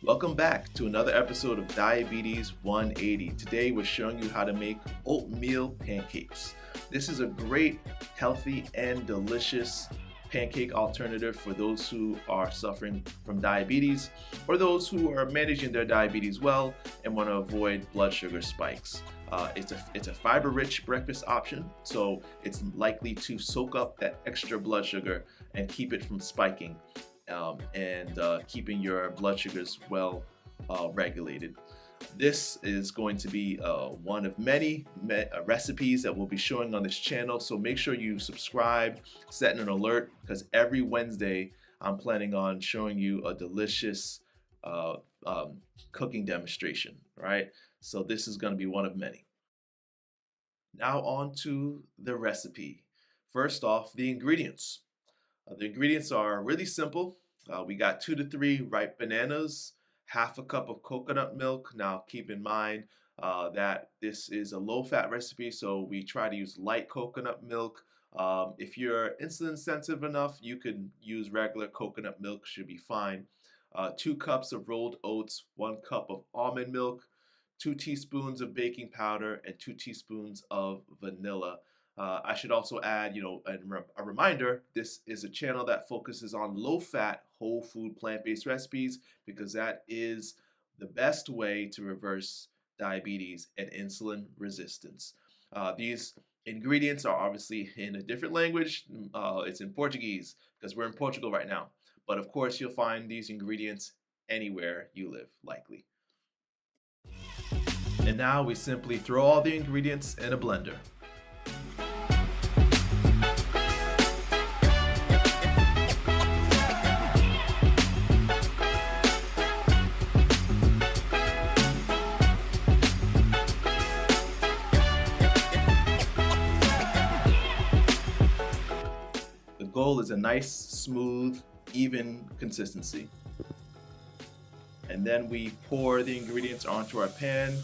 Welcome back to another episode of Diabetes 180. Today we're showing you how to make oatmeal pancakes. This is a great, healthy, and delicious pancake alternative for those who are suffering from diabetes or those who are managing their diabetes well and want to avoid blood sugar spikes. It's a fiber-rich breakfast option, so it's likely to soak up that extra blood sugar and keep it from spiking. Keeping your blood sugars well regulated. This is going to be one of many recipes that we'll be showing on this channel, so make sure you subscribe, set an alert, because every Wednesday I'm planning on showing you a delicious cooking demonstration, right? So this is going to be one of many. Now on to the recipe. First off, the ingredients. The ingredients are really simple. We got 2 to 3 ripe bananas, half a cup of coconut milk. Now keep in mind that this is a low-fat recipe, so we try to use light coconut milk. If you're insulin sensitive enough, you can use regular coconut milk, should be fine. 2 cups of rolled oats, 1 cup of almond milk, 2 teaspoons of baking powder, and 2 teaspoons of vanilla. I should also add, a reminder, this is a channel that focuses on low-fat, whole food, plant-based recipes because that is the best way to reverse diabetes and insulin resistance. These ingredients are obviously in a different language. It's in Portuguese because we're in Portugal right now. But of course, you'll find these ingredients anywhere you live, likely. And now we simply throw all the ingredients in a blender. The goal is a nice, smooth, even consistency. And then we pour the ingredients onto our pan.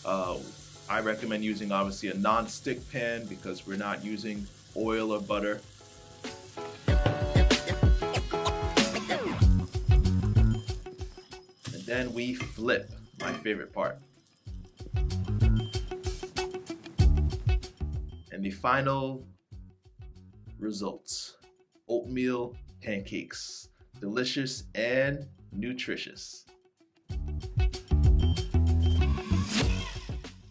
I recommend using obviously a non-stick pan because we're not using oil or butter. And then we flip, my favorite part. And the final results: oatmeal pancakes, delicious and nutritious.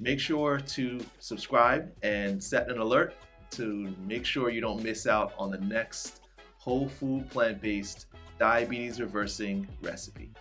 Make sure to subscribe and set an alert to make sure you don't miss out on the next whole food, plant-based, diabetes reversing recipe.